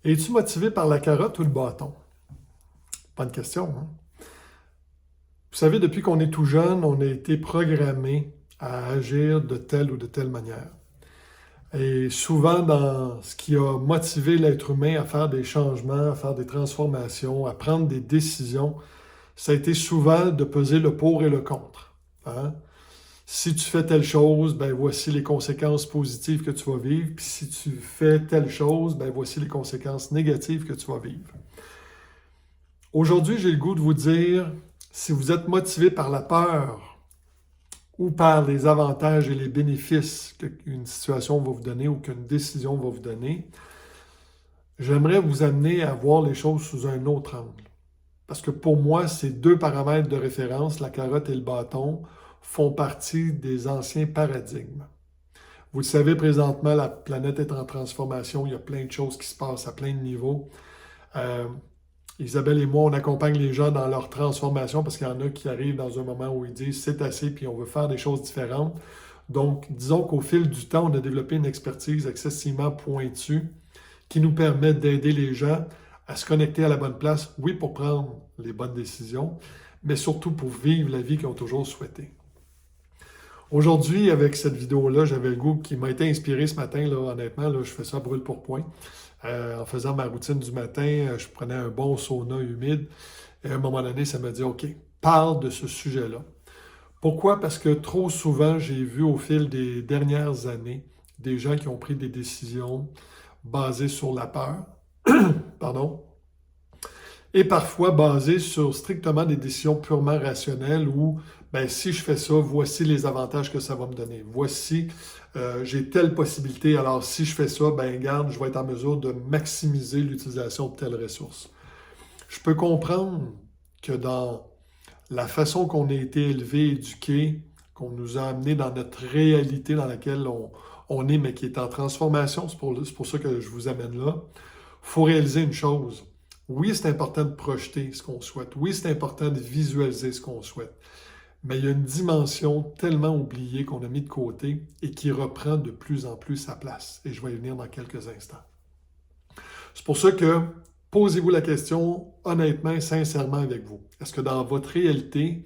Es-tu motivé par la carotte ou le bâton? Bonne question, hein? Vous savez, depuis qu'on est tout jeune, on a été programmé à agir de telle ou de telle manière. Et souvent, dans ce qui a motivé l'être humain à faire des changements, à faire des transformations, à prendre des décisions, ça a été souvent de peser le pour et le contre, hein? Si tu fais telle chose, ben voici les conséquences positives que tu vas vivre. Puis si tu fais telle chose, ben voici les conséquences négatives que tu vas vivre. Aujourd'hui, j'ai le goût de vous dire, si vous êtes motivé par la peur ou par les avantages et les bénéfices qu'une situation va vous donner ou qu'une décision va vous donner, j'aimerais vous amener à voir les choses sous un autre angle. Parce que pour moi, ces deux paramètres de référence, la carotte et le bâton, font partie des anciens paradigmes. Vous le savez, présentement, la planète est en transformation. Il y a plein de choses qui se passent à plein de niveaux. Euh, Isabelle et moi, on accompagne les gens dans leur transformation parce qu'il y en a qui arrivent dans un moment où ils disent c'est assez puis on veut faire des choses différentes. Donc, disons qu'au fil du temps, on a développé une expertise excessivement pointue qui nous permet d'aider les gens à se connecter à la bonne place, oui, pour prendre les bonnes décisions, mais surtout pour vivre la vie qu'ils ont toujours souhaité. Aujourd'hui, avec cette vidéo-là, j'avais le goût qui m'a été inspiré ce matin, là, honnêtement, là, je fais ça brûle pour point. En faisant ma routine du matin, je prenais un bon sauna humide et à un moment donné, ça m'a dit, OK, parle de ce sujet-là. Pourquoi? Parce que trop souvent, j'ai vu au fil des dernières années des gens qui ont pris des décisions basées sur la peur, pardon, et parfois basées sur strictement des décisions purement rationnelles où, ben, si je fais ça, voici les avantages que ça va me donner. Voici, j'ai telle possibilité, alors si je fais ça, ben, garde, je vais être en mesure de maximiser l'utilisation de telle ressource. Je peux comprendre que dans la façon qu'on a été élevé, éduqué, qu'on nous a amené dans notre réalité dans laquelle on est, mais qui est en transformation, c'est pour ça que je vous amène là, il faut réaliser une chose. Oui, c'est important de projeter ce qu'on souhaite. Oui, c'est important de visualiser ce qu'on souhaite. Mais il y a une dimension tellement oubliée qu'on a mis de côté et qui reprend de plus en plus sa place. Et je vais y venir dans quelques instants. C'est pour ça que posez-vous la question honnêtement et sincèrement avec vous. Est-ce que dans votre réalité,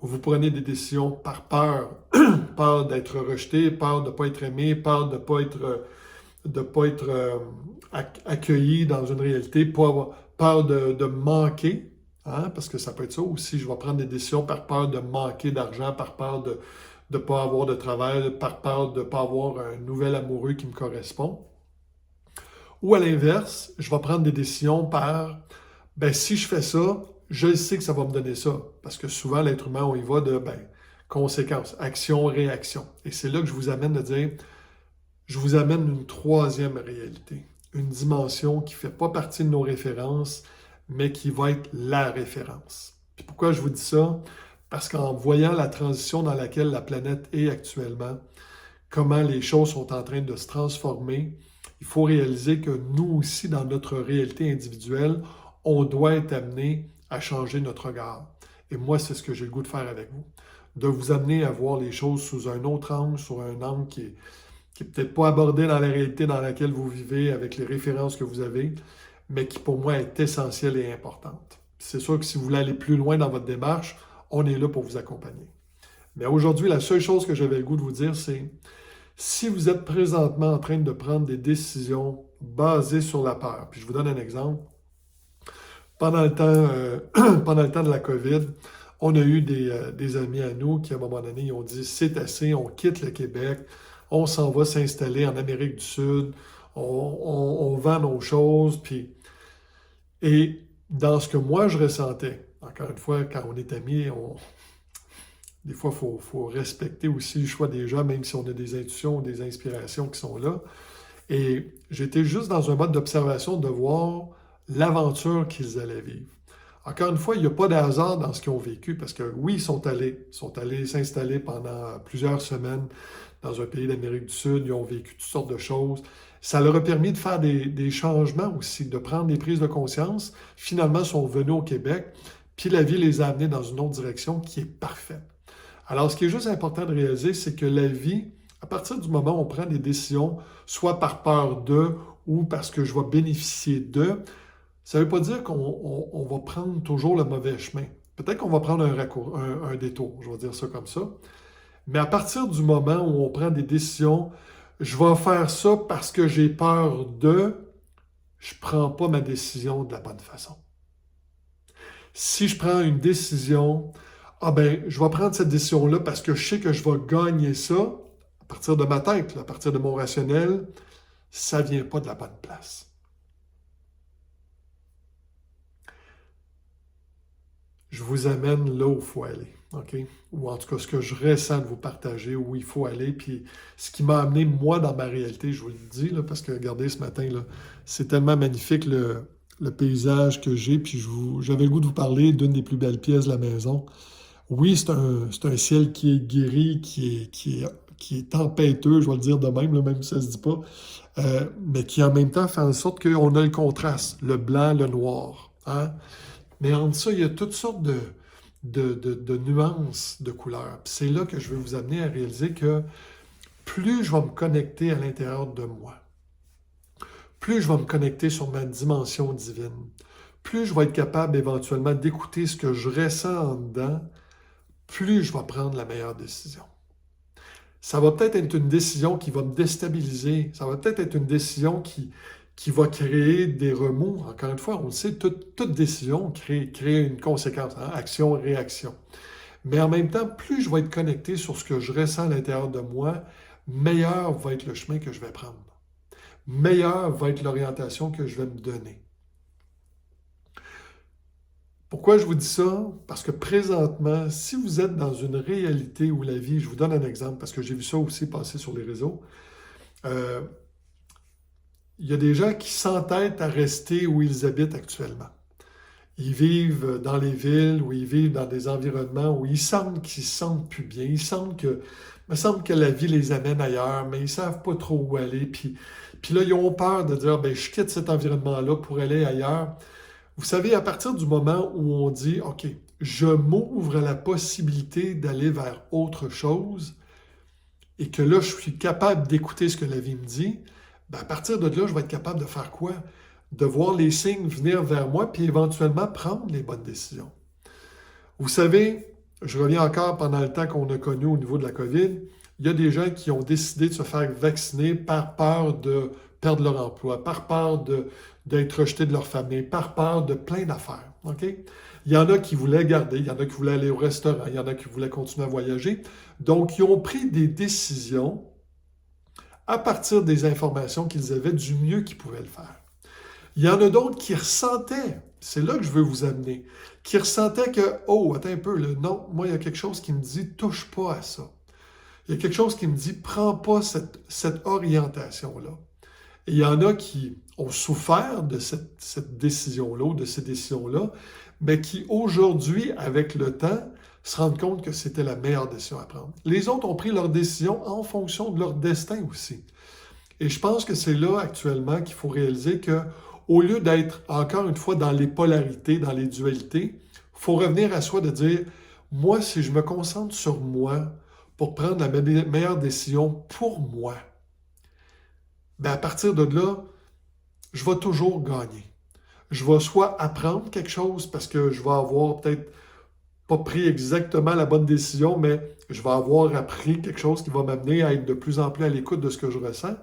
vous prenez des décisions par peur, peur d'être rejeté, peur de ne pas être aimé, peur de ne pas être accueilli dans une réalité, peur de manquer, hein, parce que ça peut être ça aussi, je vais prendre des décisions par peur de manquer d'argent, par peur de ne pas avoir de travail, par peur de ne pas avoir un nouvel amoureux qui me correspond. Ou à l'inverse, je vais prendre des décisions par, ben si je fais ça, je sais que ça va me donner ça. Parce que souvent, l'être humain, on y va de, ben, conséquences, action, réaction. Et c'est là que je vous amène de dire, je vous amène une troisième réalité, une dimension qui ne fait pas partie de nos références, mais qui va être la référence. Puis pourquoi je vous dis ça? Parce qu'en voyant la transition dans laquelle la planète est actuellement, comment les choses sont en train de se transformer, il faut réaliser que nous aussi, dans notre réalité individuelle, on doit être amené à changer notre regard. Et moi, c'est ce que j'ai le goût de faire avec vous, de vous amener à voir les choses sous un autre angle, sur un angle qui est peut-être pas abordé dans la réalité dans laquelle vous vivez, avec les références que vous avez, mais qui pour moi est essentielle et importante. C'est sûr que si vous voulez aller plus loin dans votre démarche, on est là pour vous accompagner. Mais aujourd'hui, la seule chose que j'avais le goût de vous dire, c'est si vous êtes présentement en train de prendre des décisions basées sur la peur, puis je vous donne un exemple, pendant le pendant le temps de la COVID, on a eu des amis à nous qui, à un moment donné, ils ont dit c'est assez, on quitte le Québec, on s'en va s'installer en Amérique du Sud, on vend nos choses, puis... Et dans ce que moi je ressentais, encore une fois, quand on est amis, des fois, il faut respecter aussi le choix des gens, même si on a des intuitions ou des inspirations qui sont là. Et j'étais juste dans un mode d'observation de voir l'aventure qu'ils allaient vivre. Encore une fois, il n'y a pas de hasard dans ce qu'ils ont vécu, parce que oui, ils sont allés s'installer pendant plusieurs semaines dans un pays d'Amérique du Sud, ils ont vécu toutes sortes de choses. Ça leur a permis de faire des changements aussi, de prendre des prises de conscience. Finalement, ils sont venus au Québec, puis la vie les a amenés dans une autre direction qui est parfaite. Alors, ce qui est juste important de réaliser, c'est que la vie À partir du moment où on prend des décisions, soit par peur de ou parce que je vais bénéficier de, ça ne veut pas dire qu'on va prendre toujours le mauvais chemin. Peut-être qu'on va prendre un détour, je vais dire ça comme ça. Mais à partir du moment où on prend des décisions, je vais faire ça parce que j'ai peur de, je ne prends pas ma décision de la bonne façon. Si je prends une décision, ah ben, je vais prendre cette décision-là parce que je sais que je vais gagner ça à partir de ma tête, à partir de mon rationnel, ça ne vient pas de la bonne place. Je vous amène là où il faut aller, OK? Ou en tout cas, ce que je ressens de vous partager, où il faut aller, puis ce qui m'a amené, moi, dans ma réalité, je vous le dis, là, parce que regardez, ce matin, là, c'est tellement magnifique le paysage que j'ai, puis j'avais le goût de vous parler d'une des plus belles pièces de la maison. Oui, c'est un ciel qui est gris, qui est tempêteux, je vais le dire de même, là, même si ça ne se dit pas, mais qui en même temps fait en sorte qu'on a le contraste, le blanc, le noir. Hein? Mais entre ça, il y a toutes sortes de nuances de couleurs. Puis c'est là que je veux vous amener à réaliser que plus je vais me connecter à l'intérieur de moi, plus je vais me connecter sur ma dimension divine, plus je vais être capable éventuellement d'écouter ce que je ressens en dedans, plus je vais prendre la meilleure décision. Ça va peut-être être une décision qui va me déstabiliser, ça va peut-être être une décision qui va créer des remous. Encore une fois, on le sait, toute décision crée une conséquence, hein? Action-réaction. Mais en même temps, plus je vais être connecté sur ce que je ressens à l'intérieur de moi, meilleur va être le chemin que je vais prendre. Meilleure va être l'orientation que je vais me donner. Pourquoi je vous dis ça? Parce que présentement, si vous êtes dans une réalité où la vie, je vous donne un exemple, parce que j'ai vu ça aussi passer sur les réseaux, il y a des gens qui s'entêtent à rester où ils habitent actuellement. Ils vivent dans les villes, ou ils vivent dans des environnements où ils semblent qu'ils se sentent plus bien. Il me semble que la vie les amène ailleurs, mais ils ne savent pas trop où aller. Puis là, ils ont peur de dire, ben, je quitte cet environnement-là pour aller ailleurs. Vous savez, à partir du moment où on dit, OK, je m'ouvre à la possibilité d'aller vers autre chose et que là, je suis capable d'écouter ce que la vie me dit, ben à partir de là, je vais être capable de faire quoi? De voir les signes venir vers moi, puis éventuellement prendre les bonnes décisions. Vous savez, je reviens encore pendant le temps qu'on a connu au niveau de la COVID, il y a des gens qui ont décidé de se faire vacciner par peur de perdre leur emploi, par peur d'être rejetés de leur famille, par peur de plein d'affaires. Okay? Il y en a qui voulaient garder, il y en a qui voulaient aller au restaurant, il y en a qui voulaient continuer à voyager. Donc, ils ont pris des décisions à partir des informations qu'ils avaient du mieux qu'ils pouvaient le faire. Il y en a d'autres qui ressentaient, c'est là que je veux vous amener, qui ressentaient que, oh, attends un peu, là, non, moi, il y a quelque chose qui me dit, touche pas à ça. Il y a quelque chose qui me dit, prends pas cette orientation-là. Et il y en a qui ont souffert de cette décision-là ou de ces décisions-là, mais qui aujourd'hui, avec le temps, se rendent compte que c'était la meilleure décision à prendre. Les autres ont pris leur décision en fonction de leur destin aussi. Et je pense que c'est là actuellement qu'il faut réaliser que, au lieu d'être encore une fois dans les polarités, dans les dualités, il faut revenir à soi de dire, moi, si je me concentre sur moi pour prendre la meilleure décision pour moi, bien à partir de là, je vais toujours gagner. Je vais soit apprendre quelque chose parce que je vais avoir peut-être pas pris exactement la bonne décision, mais je vais avoir appris quelque chose qui va m'amener à être de plus en plus à l'écoute de ce que je ressens.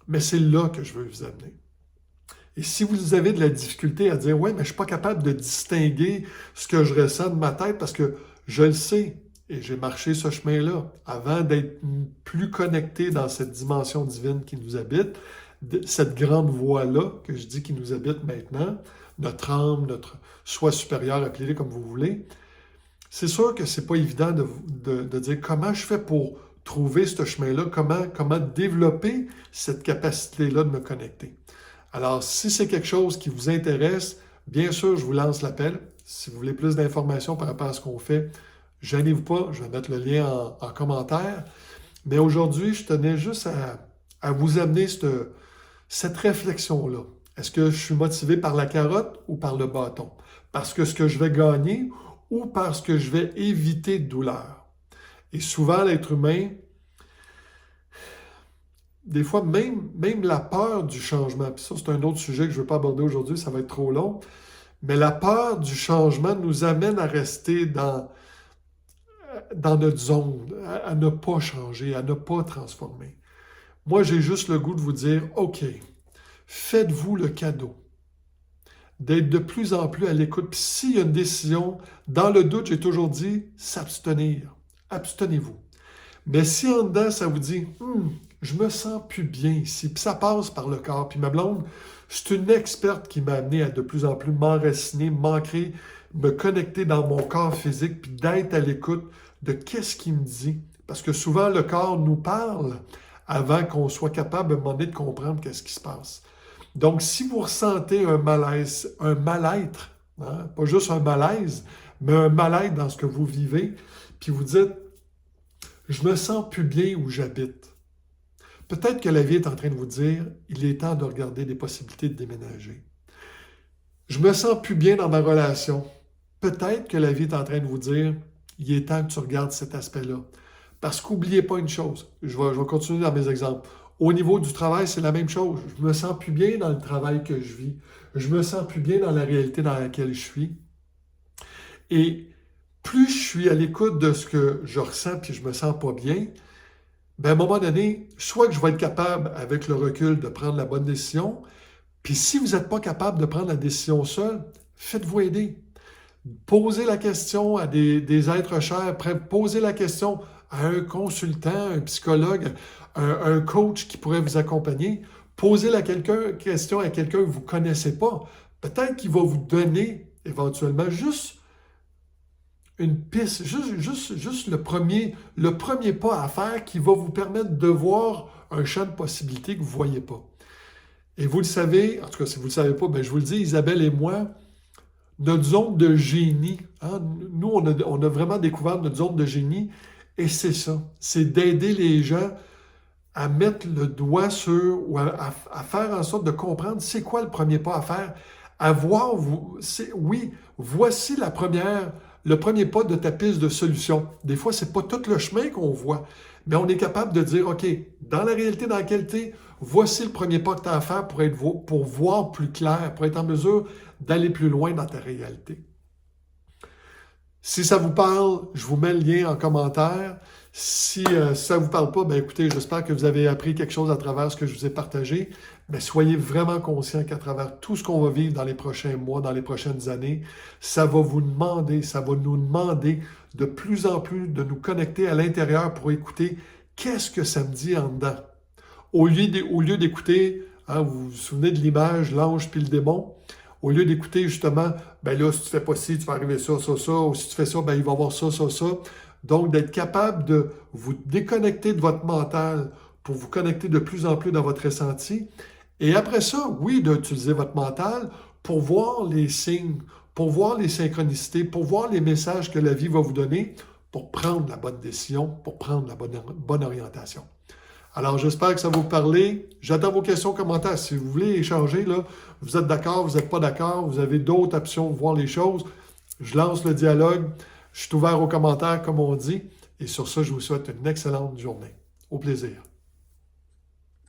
Mais c'est là que je veux vous amener. Et si vous avez de la difficulté à dire, ouais, mais je ne suis pas capable de distinguer ce que je ressens de ma tête parce que je le sais et j'ai marché ce chemin-là avant d'être plus connecté dans cette dimension divine qui nous habite, cette grande voix-là que je dis qui nous habite maintenant, notre âme, notre soi supérieur, appelez-le comme vous voulez. C'est sûr que ce n'est pas évident de dire comment je fais pour trouver ce chemin-là, comment développer cette capacité-là de me connecter. Alors, si c'est quelque chose qui vous intéresse, bien sûr, je vous lance l'appel. Si vous voulez plus d'informations par rapport à ce qu'on fait, gênez-vous pas, je vais mettre le lien en commentaire. Mais aujourd'hui, je tenais juste à vous amener cette réflexion-là. Est-ce que je suis motivé par la carotte ou par le bâton? Parce que ce que je vais gagner ou parce que je vais éviter de douleur? Et souvent, l'être humain, des fois, même la peur du changement, puis ça, c'est un autre sujet que je ne veux pas aborder aujourd'hui, ça va être trop long, mais la peur du changement nous amène à rester dans notre zone, à ne pas changer, à ne pas transformer. Moi, j'ai juste le goût de vous dire, OK, faites-vous le cadeau d'être de plus en plus à l'écoute. Puis s'il y a une décision, dans le doute, j'ai toujours dit, s'abstenir. Abstenez-vous. Mais si en dedans, ça vous dit, je me sens plus bien ici, puis ça passe par le corps. Puis ma blonde, c'est une experte qui m'a amené à de plus en plus m'enraciner, m'ancrer, me connecter dans mon corps physique, puis d'être à l'écoute de qu'est-ce qu'il me dit. Parce que souvent, le corps nous parle avant qu'on soit capable de demander de comprendre qu'est-ce qui se passe. Donc, si vous ressentez un malaise, un mal-être, hein, pas juste un malaise, mais un mal-être dans ce que vous vivez, puis vous dites, je me sens plus bien où j'habite. Peut-être que la vie est en train de vous dire, il est temps de regarder des possibilités de déménager. Je me sens plus bien dans ma relation. Peut-être que la vie est en train de vous dire, il est temps que tu regardes cet aspect-là. Parce qu'oubliez pas une chose, je vais continuer dans mes exemples. Au niveau du travail, c'est la même chose. Je me sens plus bien dans le travail que je vis. Je me sens plus bien dans la réalité dans laquelle je suis. Et plus je suis à l'écoute de ce que je ressens puis je me sens pas bien, à un moment donné, soit que je vais être capable, avec le recul, de prendre la bonne décision, puis si vous n'êtes pas capable de prendre la décision seul, faites-vous aider. Posez la question à des êtres chers, posez la question à un consultant, un psychologue, un coach qui pourrait vous accompagner. Posez la question à quelqu'un que vous ne connaissez pas. Peut-être qu'il va vous donner éventuellement juste une piste, juste le premier pas à faire qui va vous permettre de voir un champ de possibilités que vous ne voyez pas. Et vous le savez, en tout cas si vous ne le savez pas, je vous le dis, Isabelle et moi, notre zone de génie, hein, nous on a vraiment découvert notre zone de génie et c'est ça, c'est d'aider les gens à mettre le doigt sur, ou à faire en sorte de comprendre c'est quoi le premier pas à faire, à voir, oui, voici le premier pas de ta piste de solution. Des fois, ce n'est pas tout le chemin qu'on voit, mais on est capable de dire, OK, dans la réalité dans laquelle tu es, voici le premier pas que tu as à faire pour voir plus clair, pour être en mesure d'aller plus loin dans ta réalité. Si ça vous parle, je vous mets le lien en commentaire. Si ça ne vous parle pas, écoutez, j'espère que vous avez appris quelque chose à travers ce que je vous ai partagé. Mais soyez vraiment conscients qu'à travers tout ce qu'on va vivre dans les prochains mois, dans les prochaines années, ça va nous demander de plus en plus de nous connecter à l'intérieur pour écouter qu'est-ce que ça me dit en dedans. Au lieu d'écouter, hein, vous vous souvenez de l'image, l'ange puis le démon, au lieu d'écouter justement, là, si tu fais pas ci, tu vas arriver ça, ou si tu fais ça, il va y avoir ça. Donc, d'être capable de vous déconnecter de votre mental pour vous connecter de plus en plus dans votre ressenti. Et après ça, oui, d'utiliser votre mental pour voir les signes, pour voir les synchronicités, pour voir les messages que la vie va vous donner pour prendre la bonne décision, pour prendre la bonne orientation. Alors, j'espère que ça va vous parler. J'attends vos questions, commentaires. Si vous voulez échanger, là, vous êtes d'accord, vous n'êtes pas d'accord, vous avez d'autres options de voir les choses, je lance le dialogue. Je suis ouvert aux commentaires, comme on dit. Et sur ça, je vous souhaite une excellente journée. Au plaisir.